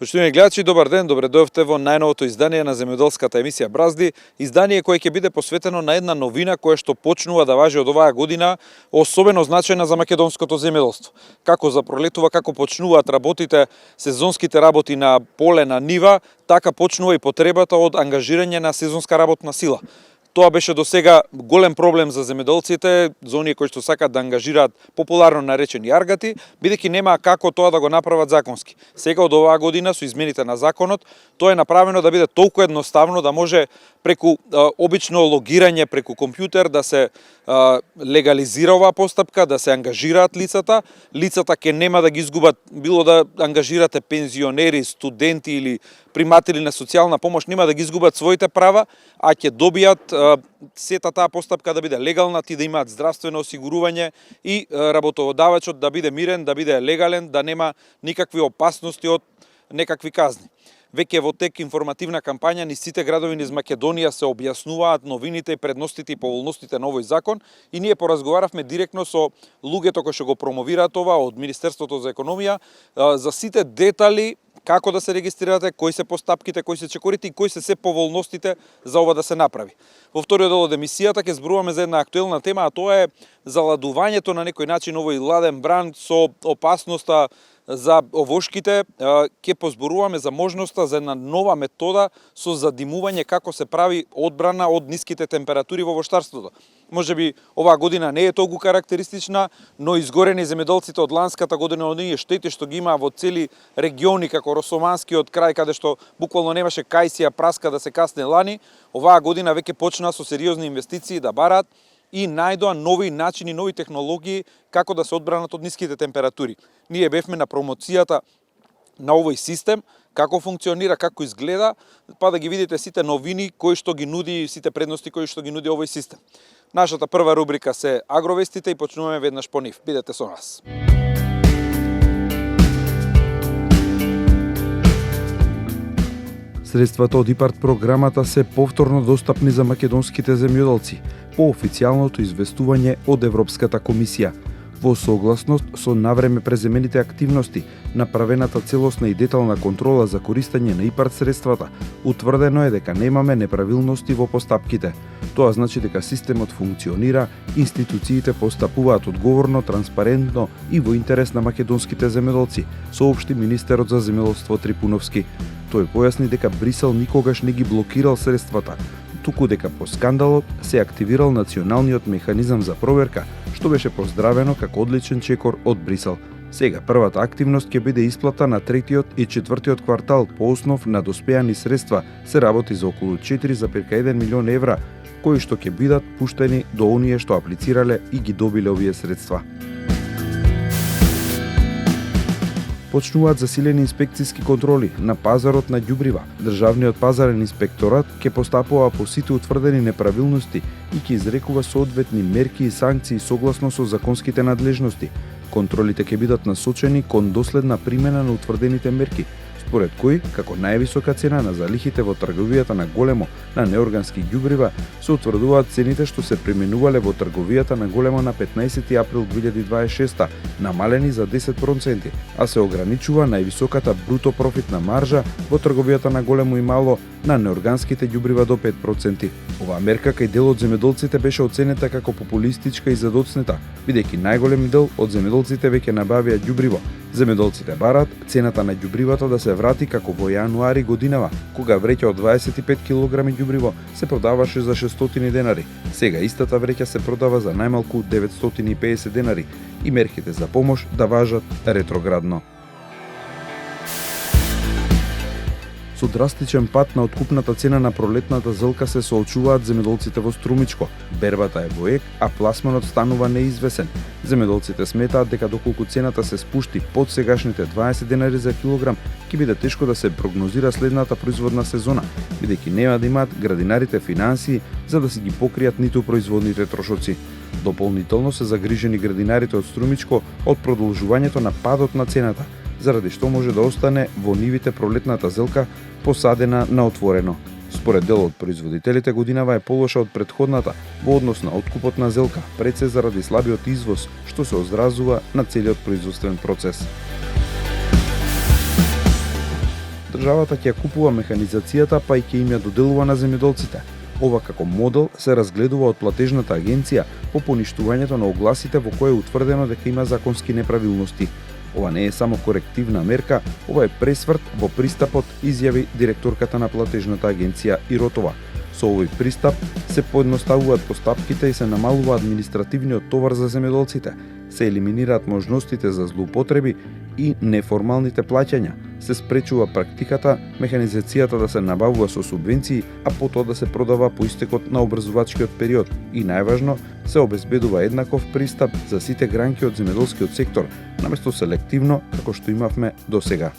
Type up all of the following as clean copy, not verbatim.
Поштовани гледачи, добар ден, добре дојавте во најновото издание на земјоделската емисија Бразди, издание кое ќе биде посветено на една новина која што почнува да важи од оваа година, особено значајна за македонското земјоделство. Како запролетува, како почнуваат работите, сезонските работи на поле, на нива, така почнува и потребата од ангажирање на сезонска работна сила. Тоа беше досега голем проблем за земјоделците, за оние кои што сакаат да ангажираат популарно наречени аргати, бидејќи немаа како тоа да го направат законски. Сега од оваа година со измените на законот, тоа е направено да биде толку едноставно да може преку обично логирање преку компјутер да се легализира оваа постапка, да се ангажираат лицата. Лицата ќе нема да ги изгубат, било да ангажирате пензионери, студенти или приматели на социјална помош, нема да ги изгубат своите права, а ќе добијат сета таа постапка да биде легална, ти да имаат здравствено осигурување и работодавачот да биде мирен, да биде легален, да нема никакви опасности од некакви казни. Веќе во тек информативна кампања низ сите градови низ Македонија се објаснуваат новините, предностите и поволностите на овој закон и ние поразговаравме директно со луѓето кои што го промовираат ова од Министерството за економија за сите детали како да се регистрирате, кои се постапките, кои се чекорите и кои се поволностите за ова да се направи. Во вториот дел од емисијата ќе зборуваме за една актуелна тема, а тоа е заладувањето на некој начин овој ладен бран со опасноста за овошките. Ќе позборуваме за можноста за една нова метода со задимување како се прави одбрана од ниските температури во воштарството. Можеби оваа година не е толку карактеристична, но изгорени земјоделците од ланската година од оние штети што ги има во цели региони како Росоманскиот крај, каде што буквално немаше кајсија праска да се касне лани, оваа година веќе почна со сериозни инвестиции да бараат и најдоа нови начини, нови технологии како да се одбранат од ниските температури. Ние бевме на промоцијата на овој систем, како функционира, како изгледа, па да ги видите сите новини кои што ги нуди, сите предности кои што ги нуди овој систем. Нашата прва рубрика се агровестите и почнуваме веднаш по нив. Бидете со нас. Средствата од ИПАРД програмата се повторно достапни за македонските земјоделци по официјалното известување од Европската комисија. Во согласност со навреме преземените активности, направената целосна и детална контрола за користење на ИПАРД средствата, утврдено е дека немаме неправилности во постапките. Тоа значи дека системот функционира, институциите постапуваат одговорно, транспарентно и во интерес на македонските земјоделци, соопшти министерот за земјоделство Трипуновски. Тој појасни дека Брисел никогаш не ги блокирал средствата, туку дека по скандалот се активирал националниот механизам за проверка, што беше поздравено како одличен чекор од Брисел. Сега првата активност ќе биде исплата на третиот и четвртиот квартал по основ на доспеани средства. Се работи за околу 4,1 милион евра, кои што ќе бидат пуштени до оние што аплицирале и ги добиле овие средства. Почнуваат засилени инспекциски контроли на пазарот на ѓубрива. Државниот пазарен инспекторат ќе постапува по сите утврдени неправилности и ќе изрекува соодветни мерки и санкции согласно со законските надлежности. Контролите ќе бидат насочени кон доследна примена на утврдените мерки, според кои, како највисока цена на залихите во трговијата на големо на неоргански ѓубрива, се утврдуваат цените што се применувале во трговијата на големо на 15 април 2026, намалени за 10%, а се ограничува највисоката бруто профитна маржа во трговијата на големо и мало на неорганските ѓубрива до 5%. Оваа мерка кај дел од земјоделците беше оценета како популистичка и задоцнета, бидејќи најголем дел од земјоделците веќе набавија ѓубриво. Земјоделците бараат цената на ѓубривата да се врати како во јануари годинава, кога вреќа од 25 кг ѓубриво се продаваше за 600 денари. Сега истата вреќа се продава за најмалку 950 денари и мерките за помош да важат ретроградно. Со драстичен пат на откупната цена на пролетната зелка се соочуваат земјоделците во Струмичко. Бербата е во ек, а пласманот станува неизвесен. Земјоделците сметаат дека доколку цената се спушти под сегашните 20 денари за килограм, ќе биде тешко да се прогнозира следната производна сезона, бидејќи нема да имаат градинарите финансии за да си ги покријат ниту производните трошоци. Дополнително се загрижени градинарите од Струмичко од продолжувањето на падот на цената, заради што може да остане во нивите пролетната зелка посадена на отворено. Според дел од производителите, годинава е полоша од претходната во однос на откупот на зелка, пред се заради слабиот извоз, што се одразува на целиот производствен процес. државата ќе ја купува механизацијата, па и ќе им ја доделува на земјоделците. Ова како модел се разгледува од платежната агенција по поништувањето на огласите во кој е утврдено дека има законски неправилности. Ова не е само корективна мерка, ова е пресврт во пристапот, изјави директорката на платежната агенција Иротова. Со овој пристап се поедноставуваат постапките и се намалува административниот товар за земјоделците, се елиминираат можностите за злоупотреби и неформалните плаќања, се спречува практиката механизацијата да се набавува со субвенции, а потоа да се продава по истекот на образувачкиот период и најважно се обезбедува еднаков пристап за сите гранки од земјоделскиот сектор, наместо селективно како што имавме досега.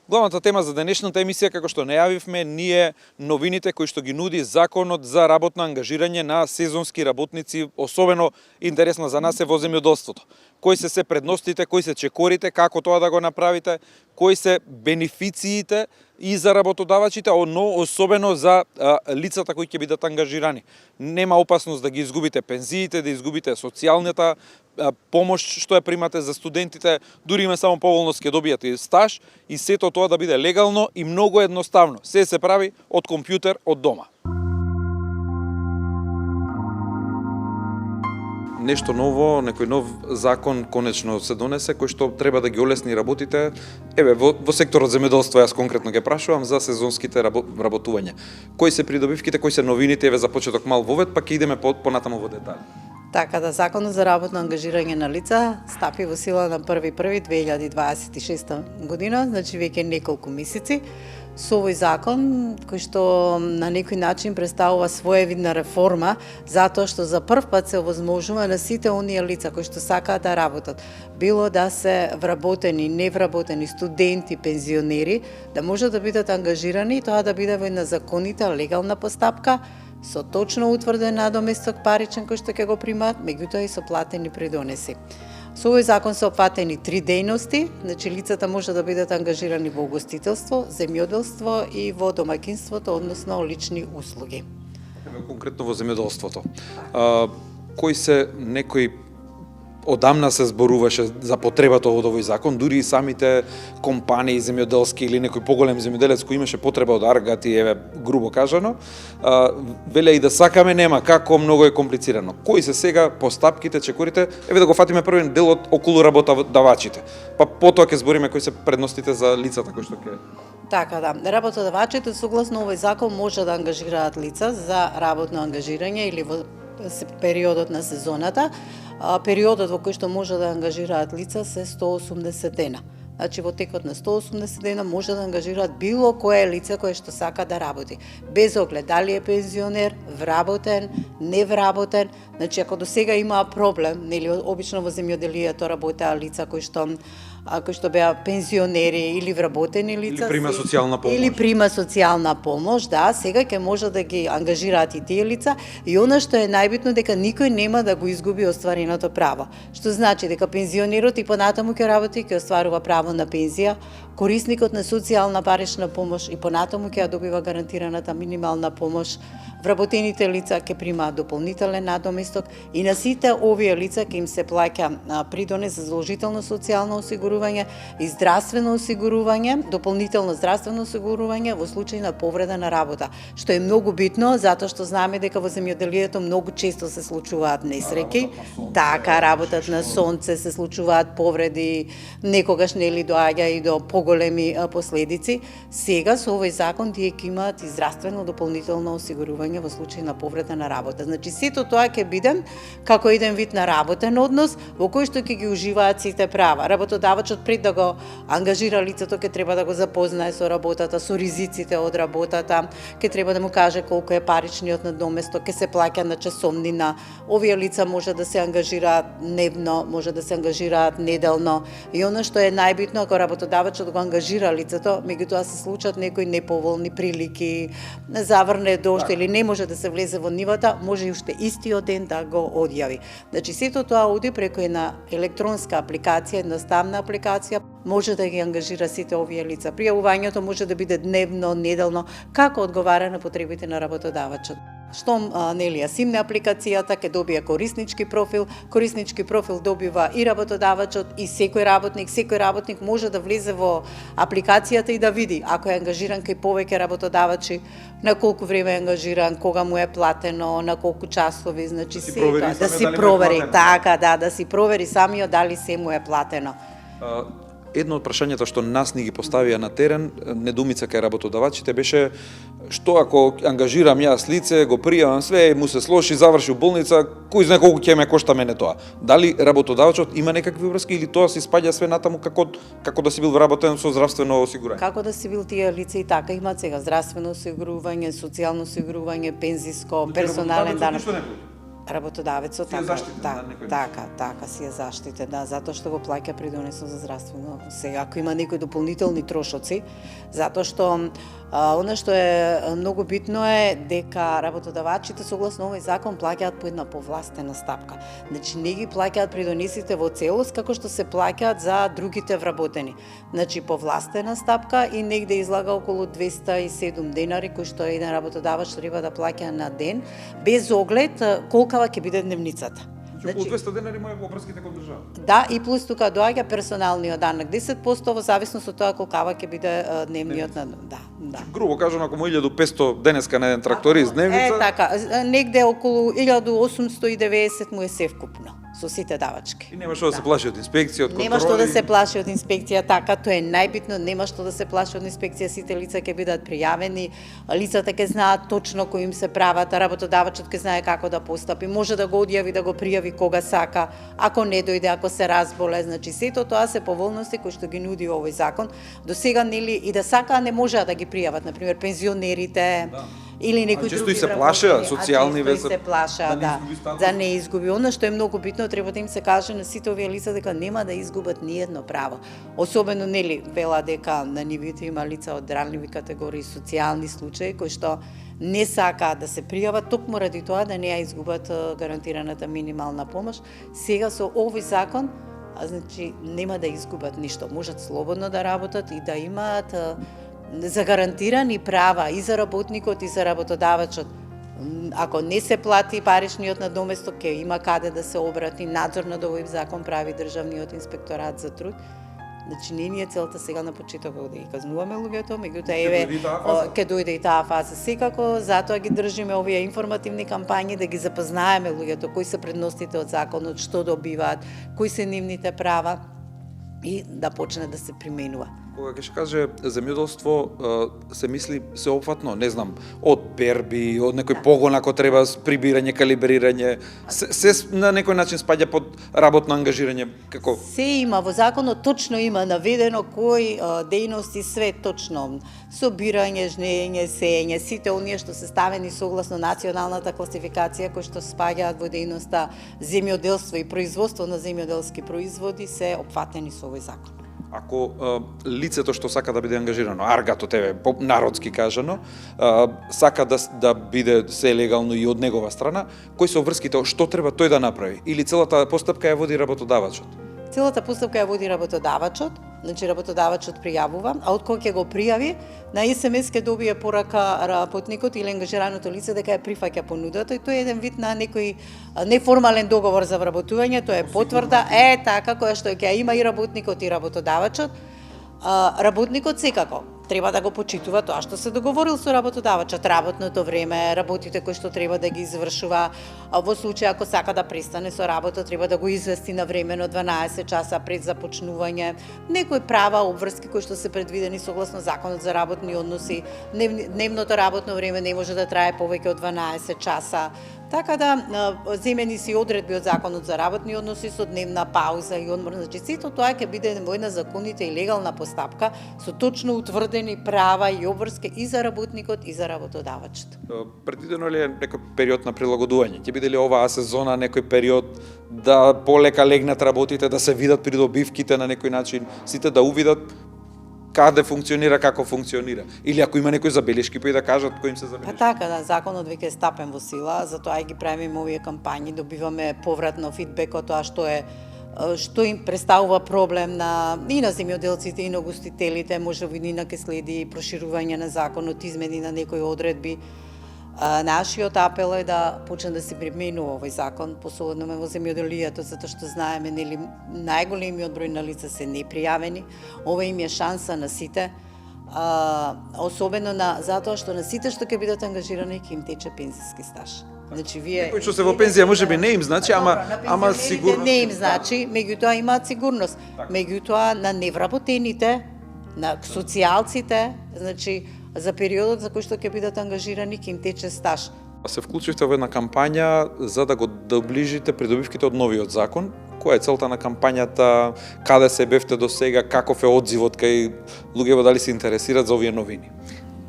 Главната тема за денешната емисија, како што најавивме, ние новините кои што ги нуди Законот за работно ангажирање на сезонски работници, особено интересно за нас е во земјоделството. Кои се предностите, кои се чекорите, како тоа да го направите, кои се бенефициите и за работодавачите, но особено за лицата кои ќе бидат ангажирани. Нема опасност да ги изгубите пензиите, да изгубите социјалната помош што ја примате за студентите, дури има само поволност ќе добијате и стаж, и сето тоа да биде легално и многу едноставно. Се прави од компјутер од дома. Нешто ново, некој нов закон конечно се донесе, кој што треба да ги олесни работите. Еве, во секторот земјоделство јас конкретно ќе прашувам за сезонските работувања. Кои се придобивките, кои се новините, еве за почеток мал вовед, па ќе идеме понатаму во детали. Така да, Законот за работно ангажирање на лица стапи во сила на 1.1.2026 година, значи веќе неколку месеци. Со овој закон, кој што на некој начин представува своевидна реформа, затоа што за прв пат се овозможува на сите оние лица кои што сакаат да работат, било да се вработени, невработени, студенти, пензионери, да можат да бидат ангажирани и тоа да биде во една законита, легална постапка, со точно утврден надоместок паричен кој што ќе го примаат, меѓутоа и со платени придонеси. Со овој закон се опфатени 3 дејности, значи лицата може да бидат ангажирани во угостителство, земјоделство и во домаќинството, односно лични услуги. Конкретно во земјоделството. Кои се некои одамна се зборуваше за потребата од овој закон, дури и самите компании земјоделски или некој поголем земјоделец кој имаше потреба од аргати, еве грубо кажано, веле и да сакаме нема, како многу е комплицирано. Кои се сега постапките, чекорите? Еве да го фатиме првен делот околу работодавачите. Па потоа ќе збориме кои се предностите за лицата кои што ќе. Така да, работодавачите согласно овој закон може да ангажираат лица за работно ангажирање или во периодот на сезоната. Периодот во кој што може да ангажираат лица се 180 дена. Значи во текот на 180 дена може да ангажираат било кое лице кое што сака да работи, без оглед дали е пензионер, вработен, невработен. Значи ако до сега имаа проблем, нели обично во земјоделието работеа лица кои што беа пензионери или вработени лица или прима социјална помош. Или прима социјална помош, да, сега ќе може да ги ангажираат и тие лица и она што е најбитно дека никој нема да го изгуби оствареното право. Што значи дека пензионерот и понатаму ќе работи, ќе остварува право на пензија, корисникот на социјална парична помош и понатаму ќе ја добива гарантираната минимална помош, вработените лица ќе примаат дополнителен надоместок и на сите овие лица ќе им се плаќа придонес за задолжително социјално осигурување и здравствено осигурување, дополнително здравствено осигурување во случај на повреда на работа, што е многу битно затоа што знаме дека во земјоделието многу често се случуваат несреќи, така работат на сонце, се случуваат повреди, некогаш нели доаѓа и до поголеми последици. Сега со овој закон тие ќе имаат и здравствено дополнително осигурување во случај на повреда на работа. Значи сето тоа ќе биде како еден вид на работен однос во кој што ќе ги уживаат сите права. Работодавачот пред да го ангажира лицето ќе треба да го запознае со работата, со ризиците од работата, ќе треба да му каже колку е паричниот надоместок, ќе се плаќа на часовнина. Овие лица може да се ангажираат дневно, може да се ангажираат неделно и она што е најбитно ако работодавачот го ангажира лицето, меѓутоа се случат некои неповолни прилики, заврне дожд или не може да се влезе во нивата, може и уште истиот ден да го одјави. Значи сето тоа оди преку една електронска апликација, едноставна апликација апликација, може да ги ангажира сите овие лица. Пријавувањето може да биде дневно, неделно, како одговара на потребите на работодавачот. Штом нели ја симне апликацијата, ќе добие кориснички профил добива и работодавачот и секој работник може да влезе во апликацијата и да види ако е ангажиран кај повеќе работодавачи, на колку време е ангажиран, кога му е платено, на колку часови, значи да си провери, да си провери самиот дали се му е платено. Едно од прашањата што нас ни ги поставија на терен, недумица кај работодавачите беше што ако ангажирам јас лице, го пријавам све, му се слоши, заврши у болница, кој знае колку ќе ме кошта мене тоа? Дали работодавачот има некакви врски или тоа се спаѓа све натаму како да си бил вработен со здравствено осигурање? Како да си бил тие лица и така имаат сега здравствено осигурување, социјално осигурување, пензиско, персонален данок. Работодавецот така си е заштитен, затоа што го плаќа придонесот за здравствено. Сега ако има некои дополнителни трошоци, затоа што она што е многу битно е дека работодавачите согласно овој закон плаќаат по една повластена стапка. Значи не ги плаќаат придонесите во целост како што се плаќаат за другите вработени. Значи повластена стапка и негде излага околу 207 денари кои што еден работодавач треба да плаќа на ден, без оглед колкава ќе биде дневницата. Околу 200 денари му е обврските кон држава. Да, и плюс тука доаѓа персоналниот данок 10% во зависност од тоа колкава ќе биде дневниот на да. Грубо кажано, ако му 1500 денеска на еден тракторист дневница, така, негде околу 1890 му е севкупно со сите давачки. И нема што да се плаши од инспекција, од контроли. Нема што да се плаши од инспекција, така, тоа е најбитно, нема што да се плаши од инспекција, сите лица ќе бидат пријавени, лицата ќе знаат точно кои им се прават, работодавачот ќе знае како да постапи, може да го одјави, да го пријави кога сака, ако не дојде, ако се разболе, значи сето тоа се поволности кои што ги нуди овој закон. До сега нели и да сакаа не можеа да ги пријават, например пензионерите. Или некои други се плашеа, социјални веза. Се плашеа, да не изгуби. Она што е многу битно, треба да им се каже на сите овие лица дека нема да изгубат ни едно право. Особено нели вела дека на нивите има лица од ранливи категории, социјални случаи кои што не сакаат да се пријават токму ради тоа да не ја изгубат гарантираната минимална помош. Сега со овој закон значи нема да изгубат ништо, можат слободно да работат и да имаат загарантирани права и за работникот и за работодавачот. Ако не се плати паричниот надоместок, ќе има каде да се обрати, надзор над овој закон прави Државниот инспекторат за труд. Значи не ни е целта сега на почетокот да ги казнуваме луѓето, меѓутоа ќе дојде и таа фаза секако, затоа ги држиме овие информативни кампањи да ги запознаеме луѓето кои се предностите од законот, што добиваат, кои се нивните права и да почне да се применува. Кога ќе каже земјоделство, се мисли сеопфатно, не знам, од берби, од некој погон ако треба, прибирање, калибрирање, се на некој начин спаѓа под работно ангажирање, како? Се има, во законот точно има наведено кои дејности, све точно, собирање, жнење, сеење, сите оние што се ставени согласно националната класификација кои што спаѓаат во дејноста земјоделство и производство на земјоделски производи се опфатени со овој закон. Ако лицето што сака да биде ангажирано, аргато тебе, народски кажано, сака да биде се легално и од негова страна, кои се врските, што треба тој да направи? Или целата постапка ја води работодавачот? Целата постапка ја води работодавачот, значи работодавачот пријавува, а од кој ќе го пријави, на СМС ќе добие порака работникот или ангажираното лице дека ја прифаќа понудата и тоа е еден вид на некој неформален договор за вработување, тоа е потврда, така која што ќе има и работникот и работодавачот. Работникот секако треба да го почитува тоа што се договорил со работодавачот, работното време, работите кои што треба да ги извршува. Во случај ако сака да престане со работа, треба да го извести на времено 12 часа пред започнување. Некои права, обврски кои што се предвидени согласно законот за работни односи, дневното работно време не може да трае повеќе од 12 часа. Така да земени си одредби од законот за работни односи со дневна пауза и одмор, значи сето тоа ќе биде во една законита и легална постапка со точно утврдени права и обврски и за работникот и за работодавачот. Предвидено ли е некој период на прилагодување? Ќе биде ли оваа сезона некој период да полека легнат работите, да се видат придобивките на некој начин, сите да увидат каде функционира, како функционира? Или ако има некои забелешки, па и да кажат кои им се забелешки? Така, да, законот веќе е стапен во сила, затоа и ги правиме овие кампањи, добиваме повратно фидбек од тоа што е што им представува проблем и на земјоделците и на гостителите, може би нина ке следи проширување на законот, измени на некои одредби. Нашиот апел е да почне да се применува овој закон, посебно во земјоделието, затоа што знаеме, нели, најголемиот број на лица се непријавени. Ова им е шанса на сите, особено затоа што на сите што ќе бидат ангажирани ќе им тече пензиски стаж. Значи вие Кои што се во пензија можеби не им значи, ама сигурно не им значи, меѓутоа имаат сигурност. Меѓутоа на невработените, на социјалците, значи за периодот за кој што ќе бидат ангажирани ќе им тече стаж. Се вклучивте во една кампања за да го доближите придобивките од новиот закон. Која е целта на кампањата? Каде се бевте до сега? Каков е одзивот кај луѓето, дали се интересираат за овие новини?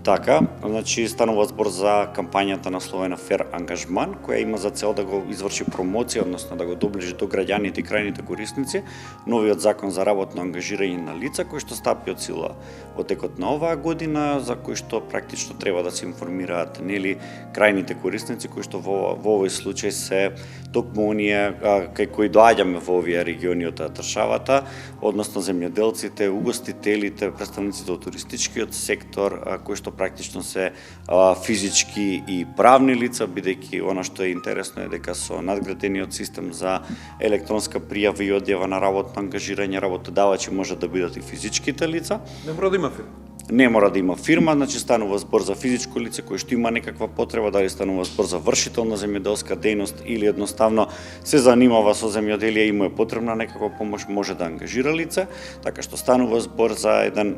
Така, значи станува збор за кампањата насловена Фер ангажман, која има за цел да го изврши промоција, односно да го доближи до граѓаните и крајните корисници новиот закон за работно ангажирање на лица, кој што стапи од сила во текот на оваа година, за кој што практично треба да се информираат нели крајните корисници, кои што во овој случај се токму оние кај кои доаѓаме во овие региони од државата, односно земјоделците, угостителите, представниците од туристичкиот сектор, кои што практично се физички и правни лица, бидејќи она што е интересно е дека со надградениот систем за електронска пријава и одјава на работно ангажирање, работодавачи може да бидат и физичките лица. Не мора да има фирма. Не мора да има фирма, значи станува збор за физичко лице кој што има некаква потреба, дали станува збор за вршител на земјоделска дејност или едноставно се занимава со земјоделие и му е потребна некаква помош, може да ангажира лице, така што станува збор за еден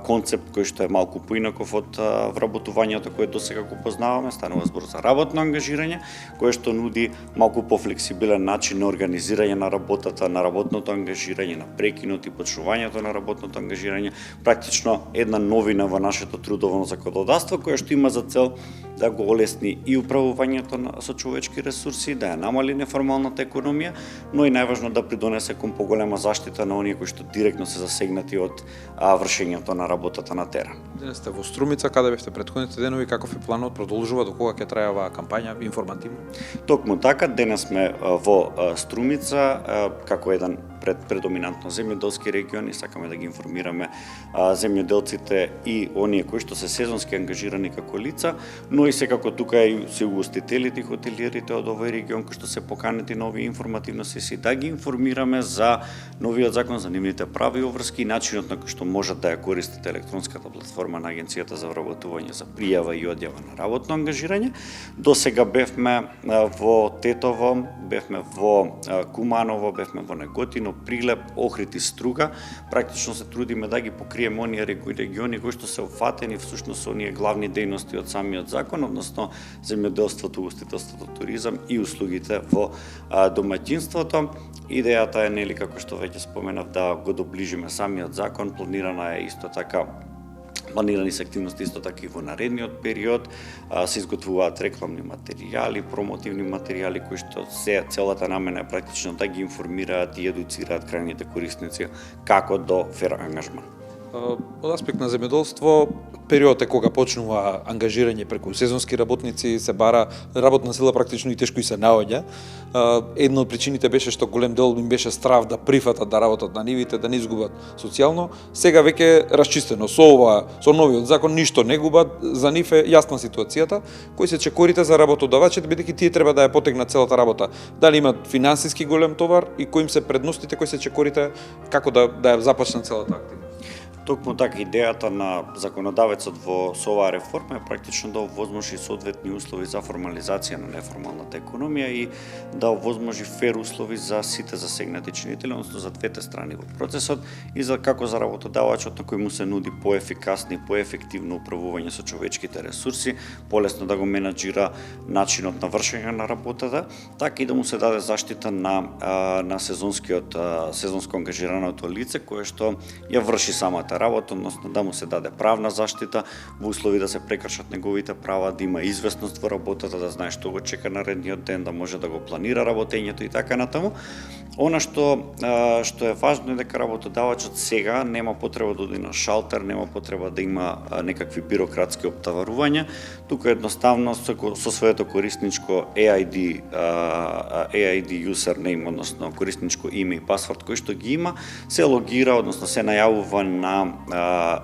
концепт кој што е малку поинаков од вработувањето кое досега го познаваме, станува збор за работно ангажирање, кое што нуди малку пофлексибилен начин на организирање на работата, на работното ангажирање, на прекинот и почнувањето на работното ангажирање, практично една новина во нашето трудовно законодавство, која што има за цел да го олесни и управувањето со човечки ресурси, да ја намали неформалната економија, но и најважно да придонесе кон поголема заштита на оние кои што директно се засегнати од вршењето на работата на терен. Денес сте во Струмица, каде бевте претходните денови, каков е планот, продолжува, до кога ќе трае оваа кампања информативно? Токму така, денес сме во Струмица, како еден предоминантно земјоделски регион и сакаме да ги информираме земјоделците и оние кои што се сезонски ангажирани како лица, но и секако тука и се угостителите и хотелиерите од овој регион кои што се поканети на овие информативни сесии да ги информираме за новиот закон, за нивните права и обврски и начинот на кој што можат да ја користите електронската платформа на Агенцијата за вработување за пријава и одјава на работно ангажирање. До сега бевме во Тетово, бевме во Куманово, бевме во Неготино, Прилеп, Охрид и Струга. Практично се трудиме да ги покриеме оние региони кои што се опфатени всушност со оние главни дејности од самиот закон, односно земјоделството, угостителството, туризам и услугите во домаќинството. Идејата е, нели, како што веќе споменав, да го доближиме самиот закон. Планирани се активности исто така и во наредниот период, се изготвуваат рекламни материјали, промотивни материјали кои што се целата намена е практично да ги информираат и едуцираат крајните корисници како до фер ангажман. Од аспект на земјоделство, периодот е кога почнува ангажирање преку сезонски работници, се бара работна сила практично и тешко и се наоѓа. Една од причините беше што голем дел им беше страв да прифатат да работат на нивите, да не изгубат социјално. Сега веќе расчистено со новиот закон ништо не губат, за нив е јасна ситуацијата. Кои се чекорите за работодавачите, бидејќи тие треба да ја потегнат целата работа. Дали имат финансиски голем товар и кои им се предностите, кои се чекорите како да ја започнат целата активност. Токму така, идејата на законодавецот со оваа реформа е практично да овозможи соодветни услови за формализација на неформалната економија и да овозможи фер услови за сите засегнати чинители, односно за двете страни во процесот и за како за работодавачот на кој му се нуди поефикасно и поефективно управување со човечките ресурси, полесно да го менаџира начинот на вршење на работата, така и да му се даде заштита на сезонско ангажираното лице кое што ја врши самата работа, односно да му се даде правна заштита во услови да се прекршат неговите права, да има известност во работата, да знае што го чека наредниот ден, да може да го планира работењето и така натаму. Она што е важно е дека работодавачот сега нема потреба да оди на шалтер, нема потреба да има некакви бирократски оптоварувања, туку едноставно со своето корисничко EID username, односно корисничко име и пасворд кој што ги има, се логира, односно се најавува на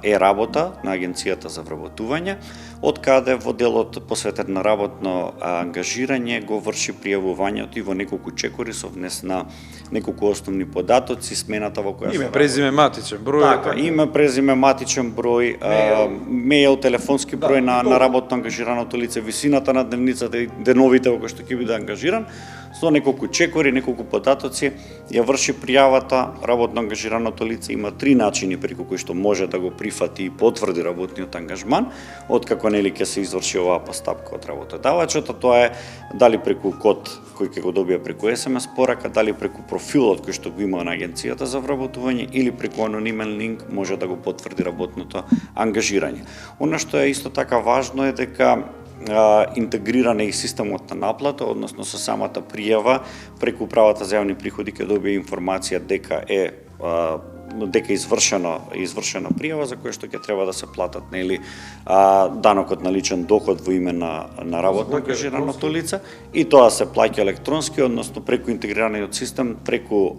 работа на Агенцијата за вработување, од каде во делот посветен на работно ангажирање го врши пријавувањето и во неколку чекори со внес на неколку основни податоци, смената во која име, презиме, матичен број. Така, име, презиме, матичен број, мејл, телефонски број на работно ангажираното лице, висината на дневницата и деновите во кои што ќе биде ангажиран, со неколку чекори, неколку податоци, ја врши пријавата. Работно ангажираното лице има 3 начини преку кои што може да го прифати и потврди работниот ангажман, откако нели ќе се изврши оваа постапка од работодавачот, а тоа е дали преку код кој ќе го добија преку SMS порака, дали преку профилот кој што го има на Агенцијата за вработување или преку анонимен линк може да го потврди работното ангажирање. Она што е исто така важно е дека интегриран е и системот на наплата, односно со самата пријава преку управата за јавни приходи ќе добие информација дека е извршена пријава за која што ќе треба да се платат нели данокот на личен доход во име на работно ангажираното лице, и тоа се плаќа електронски, односно преку интегрираниот систем, преку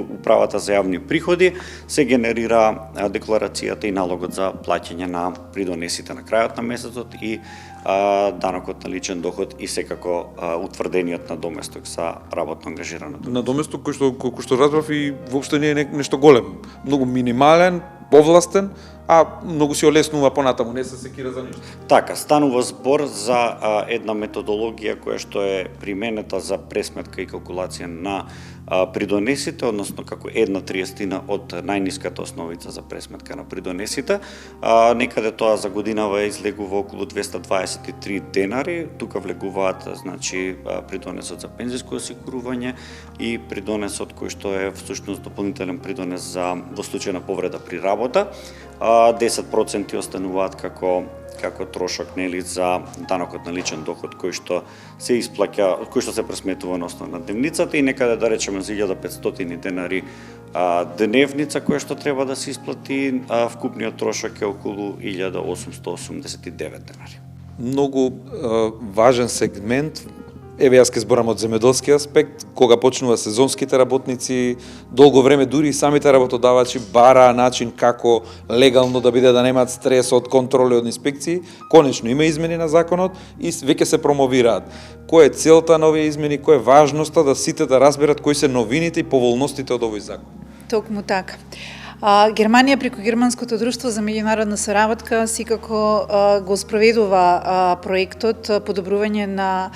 управата за јавни приходи се генерира декларацијата и налогот за плаќање на придонесите на крајот на месецот и данокот на личен доход и секако утврдениот надоместок за работно ангажираното. Надоместок кој што разбрав и воопшто не е нешто голем, многу минимален, повластен, а многу се олеснува понатаму, не се секира за ништо. Така, станува збор за една методологија која што е применета за пресметка и калкулација на придонесите, односно како 1/30 од најниската основица за пресметка на придонесите. Некаде тоа за годинава излегува околу 223 денари. Тука влегуваат значи придонесот за пензиско осигурување и придонесот кој што е всушност дополнителен придонес за во случај на повреда при работа. 10% остануваат како трошок нели за данокот на личен доход кој што се исплаќа, кој што се пресметува на основа на дневницата, и некаде да речеме за 1500 денари дневница која што треба да се исплати, вкупниот трошок е околу 1889 денари. Многу важен сегмент. Еве јас ке зборам од земјоделски аспект, кога почнува сезонските работници, долго време дури и самите работодавачи бараа начин како легално да биде, да немаат стрес од контроли, од инспекции. Конечно има измени на законот и веќе се промовираат. Која е целта на овие измени, која е важноста да сите да разберат кои се новините и поволностите од овој закон? Токму така. Германија преку Германското друштво за меѓународна соработка секако го спроведува проектот подобрување на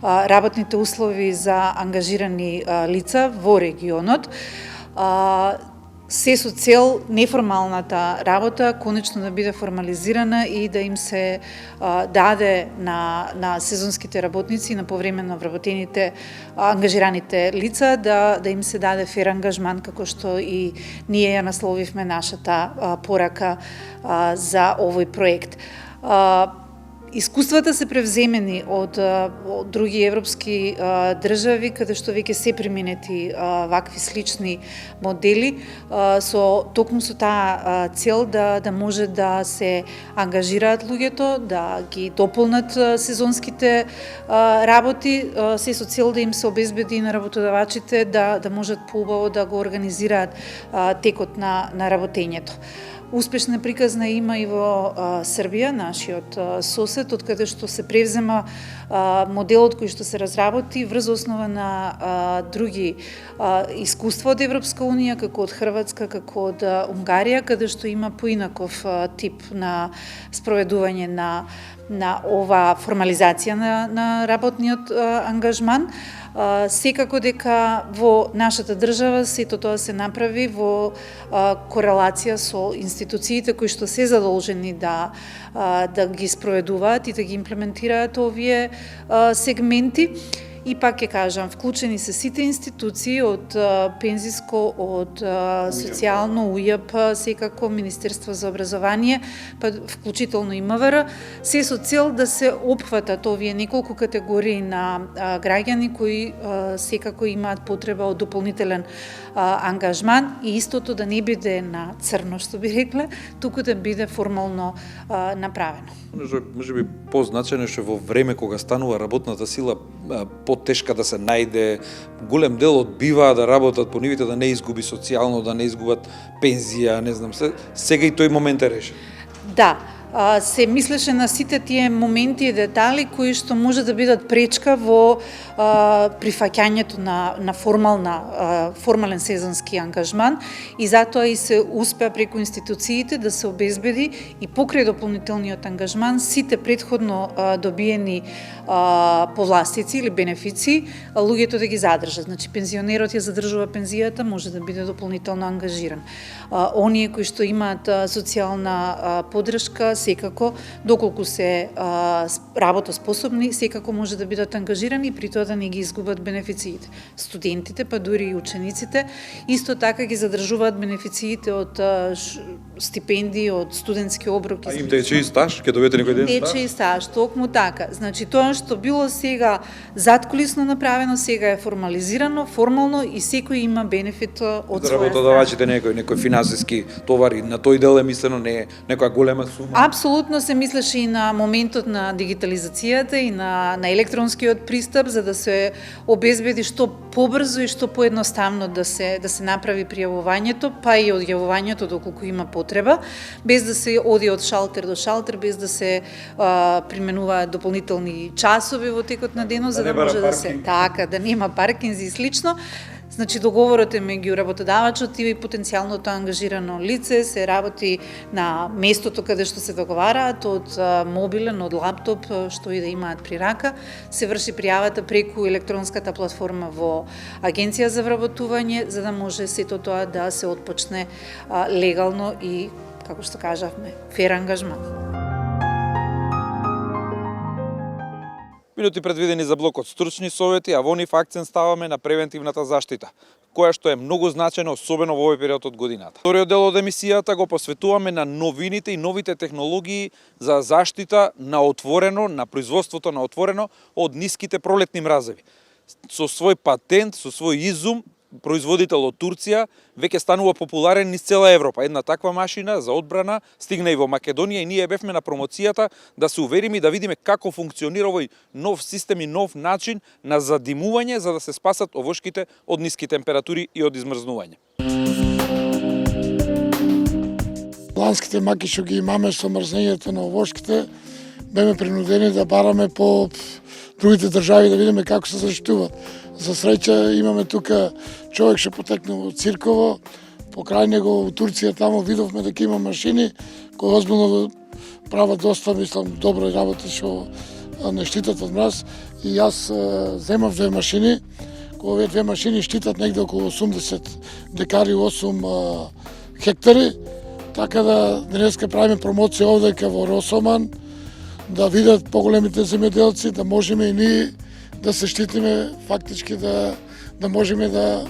работните услови за ангажирани лица во регионот. Се со цел неформалната работа конечно да биде формализирана и да им се даде на сезонските работници, на повремено вработените ангажираните лица, да им се даде фер ангажман, како што и ние ја насловивме нашата порака за овој проект. Искуствата се превземени од други европски држави, каде што веќе се применети вакви слични модели, токму со таа цел да може да се ангажираат луѓето, да ги дополнат сезонските работи, се со цел да им се обезбеди на работодавачите да можат поубаво да го организираат текот на работењето. Успешна приказна има и во Србија, нашиот сосед, од каде што се превзема моделот кој што се разработи врз основа на други искуства од Европска унија, како од Хрватска, како од Унгарија, каде што има поинаков тип на спроведување на ова формализација на работниот ангажман. Секако дека во нашата држава сето тоа се направи во корелација со институциите кои што се задолжени да ги спроведуваат и да ги имплементираат овие сегменти. И пак ќе кажам, вклучени се сите институции од пензиско, од социјално, УЈП, секако Министерство за образование, па вклучително и МВР, се со цел да се опфатат овие неколку категории на граѓани кои секако имаат потреба од дополнителен ангажман и истото да не биде на црно, што би рекле, туку да биде формално направено. Може би позначено што во време кога станува работната сила потешка да се најде, голем дел одбиваа да работат по нивите, да не изгуби социјално, да не изгубат пензија, не знам се, сега и тој момент е решен. Да, се мислеше на сите тие моменти и детали кои што може да бидат пречка во прифаќањето на формален сезонски ангажман и затоа и се успеа преку институциите да се обезбеди и покрај дополнителниот ангажман сите претходно добиени повластици или бенефиции луѓето да ги задржат. Значи пензионерот ја задржува пензијата, може да биде дополнително ангажиран. Оние кои што имаат социјална поддршка, секако, доколку се работоспособни, секако може да бидат ангажирани и при тоа да не ги изгубат бенефициите. Студентите, па дури и учениците, исто така ги задржуваат бенефициите од стипендии, од студентски оброки. А им дече и стаж, ќе добиете некој ден стаж? Дече и стаж, токму така. Значи тоа што било сега заткулисно направено, сега е формализирано, формално и секој има бенефит од своја страна. Работодавачите некој финансиски товари, на тој дел е мислено, не е некоја голема сума. Апсолутно се мислеше и на моментот на дигитализацијата и на електронскиот пристап за да се обезбеди што побрзо и што поедноставно да се направи пријавувањето, па и одјавувањето доколку има потреба, без да се оди од шалтер до шалтер, без да се применуваат дополнителни часови во текот на денот, за да може да се така, да нема паркинзи и слично. Значи, договорот е меѓу работодавачот и потенцијалното ангажирано лице, се работи на местото каде што се договараат, од мобилен, од лаптоп, што и да имаат при рака, се врши пријавата преку електронската платформа во Агенција за вработување, за да може сето тоа да се отпочне легално и, како што кажавме, фер ангажман. Минути предвидени за блокот стручни совети, а во нив акцент ставаме на превентивната заштита, која што е многу значена, особено во овој период од годината. Вториот дел од емисијата го посветуваме на новините и новите технологии за заштита на отворено, на производството на отворено од ниските пролетни мразеви. Со свој патент, со свој изум, производител од Турција, веќе станува популарен низ цела Европа. Една таква машина за одбрана стигна и во Македонија и ние бевме на промоцијата да се увериме и да видиме како функционира овој нов систем и нов начин на задимување за да се спасат овошките од ниски температури и од измрзнување. Ланските маки што ги имаме со мрзнењето на овошките, беме принудени да бараме по другите држави да видиме како се заштитуваат. За среќа имаме тука човек што потекнал од Цирково, покрај него во Турција таму видовме дека има машини кои озбилно прават доста, мислам, добра работа што не штитат од мраз и јас земав две машини, кои овие две машини штитат негде околу 80 декари, 8 хектари, така да денеска правиме промоција овдека во Росоман, да видат поголемите земјоделци, да можеме и ние да се штитиме, фактички да можеме да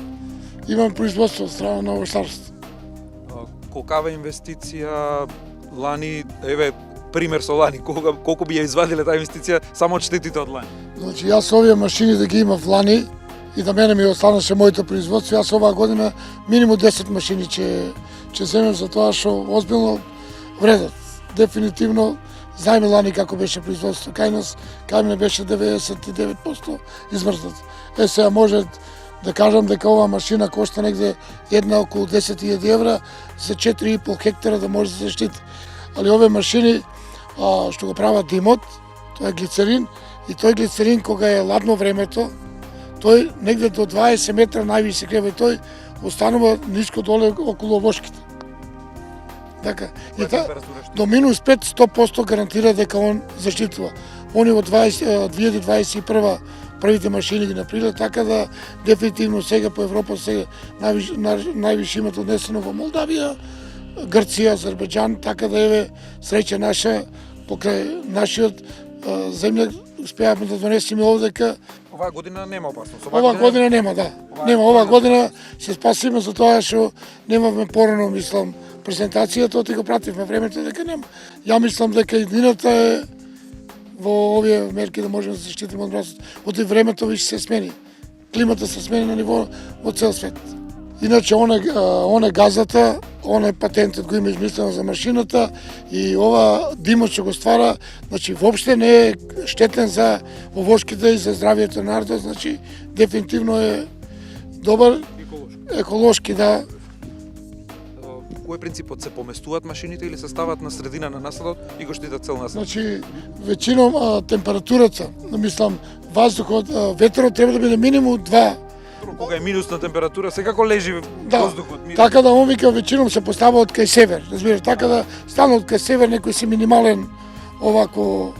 имаме производство од страна на овощарство. Колкава инвестиција лани, еве пример со лани, колку би ја извадиле таа инвестиција само од штетите од лани? Значи јас овие машини да ги имав лани и да мене ми останаше моето производство, јас оваа година минимум 10 машини ќе земем за тоа што озбилно вредат. Дефинитивно знаеме лани како беше производство кај нас, кај мене беше 99% измрзнат. Сега може да кажам дека оваа машина кошта негде една околу 10.000 евра за 4,5 хектара да може да се заштити. Али овие машини што го прават димот, тоа е глицерин и тој глицерин кога е ладно времето, тој негде до 20 метра највише грева и тој останува ниско доле околу овошките. Така, и до минус 5 100% гарантира дека он заштитува. Они во 2021 првите машини ги направиле, така да дефинитивно сега по Европа сега највише имат однесено во Молдавија, Грција, Азербејџан, така да еве среќа наша покрај нашиот земја успеавме да донесеме овдека Оваа година нема опасност. Ова година нема, да. Нема, ова година се спасиме за тоа што немавме порано, мислам, презентацијата, оти го пративме времето дека нема. Ја мислам дека иднината е во овие мерки да можеме да се заштитиме од мразот. Оти времето више се смени. Климата се смени на ниво во цел свет. Иначе оне газата, оне патентот го има измислено за машината и ова димот што го ствара, значи воопште не е штетен за овошките и за здравието на народот, значи дефинитивно е добар еколошки, да. Кој е принципот? Се поместуваат машините или се стават на средина на насадот и го штитат цел насад? Значи веćinom температурата, мислам, воздухот, ветерот треба да биде минимум 2. Кога е минусна температура, секако лежи воздухот. Така да он вика веćinom се постава од кај север, разбираш, така да стане од кај север некој си минимален овако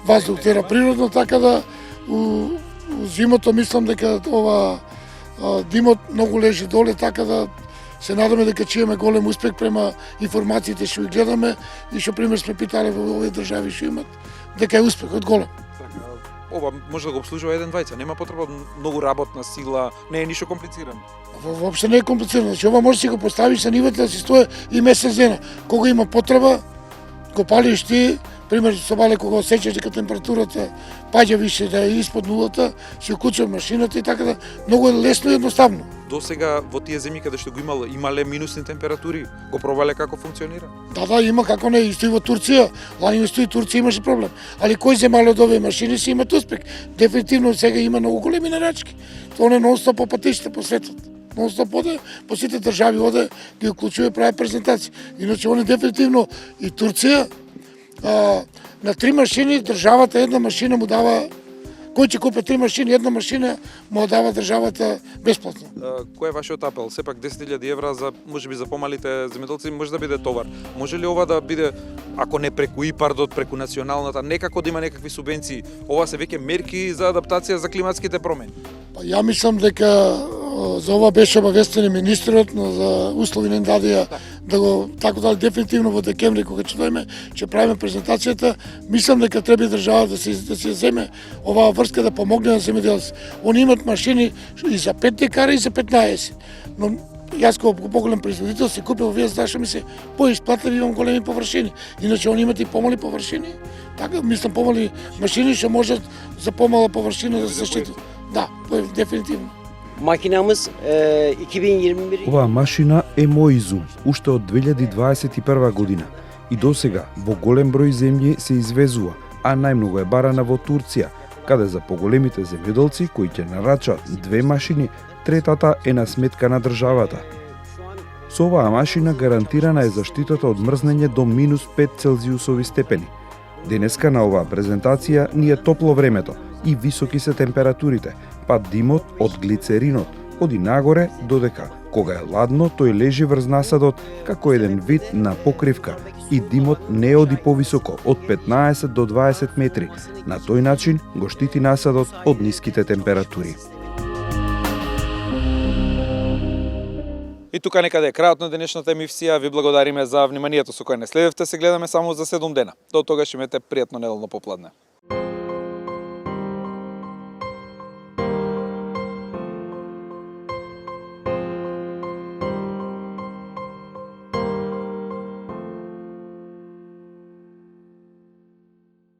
воздух тера природно, така да у зимото мислам дека ова димот многу лежи доле, така да се надаме дека ќе имаме голем успех према информациите што ги гледаме и што пример сме питале во овие држави што имат, дека е успехот голем. Ова може да го обслужува еден двајца, нема потреба од многу работна сила, не е ништо комплицирано. Воопште не е комплицирано, значи ова може да си го поставиш на нивото да си стои и месец дена. Кога има потреба, го палиш ти, пример со бале кога осеќаш дека температурата паѓа више да е испод нулата, си уклучува машината и така да многу е лесно и едноставно. До сега во тие земји каде што го имале минусни температури, го пробале како функционира? Да, има, како не, исто и во Турција. Лани исто и Турција имаше проблем. Али кој земјале од овие машини си имат успех? Дефинитивно сега има многу големи нарачки. Тоа не нон-стоп по патишите по светот. Нон-стоп оде, по сите држави оде, ги уклучува и прави презентации. Иначе они дефинитивно и Турција на 3 машини државата една машина му дава. Кој ќе купи 3 машини, една машина му дава државата бесплатно. Кој е вашиот апел? Сепак 10.000 евра за можеби за помалите земјоделци може да биде товар. Може ли ова да биде, ако не преку ИПАРДот, преку националната, некако да има некакви субвенции? Ова се веќе мерки за адаптација за климатските промени. Па ја мислам дека за ова беше обавестен и министерот, но за услови не дадија да го така дали дефинитивно во декември кога ќе дојме, ќе правиме презентацијата. Мислам дека треба држава да се земе оваа врска да помогне на земјоделците. Они имат машини и за 5 декара и за 15. Но јас како поголем производител се купил овие зашто ми се поисплатливи, имам големи површини. Иначе они имат и помали површини. Така мислам помали машини што можат за помала површина да се заштитат. Да, дефинитивно. Makinamız 2021 Оваа машина е Моизум, уште од 2021 година. И досега во голем број земји се извезува, а најмногу е барана во Турција, каде за поголемите земјоделци кои ќе нарачат 2 машини, третата е на сметка на државата. Со оваа машина гарантирана е заштитата од мрзнење до минус 5 целзиусови степени. Денеска на оваа презентација ни е топло времето и високи се температурите, па димот од глицеринот оди нагоре, додека кога е ладно тој лежи врз насадот како еден вид на покривка и димот не оди повисоко од 15 до 20 метри. На тој начин го штити насадот од ниските температури. И тука некаде е крајот на денешната емисија. Ви благодариме за вниманието со кое не следевте. Се гледаме само за 7 дена. До тогаш имете пријатно неделно попладне.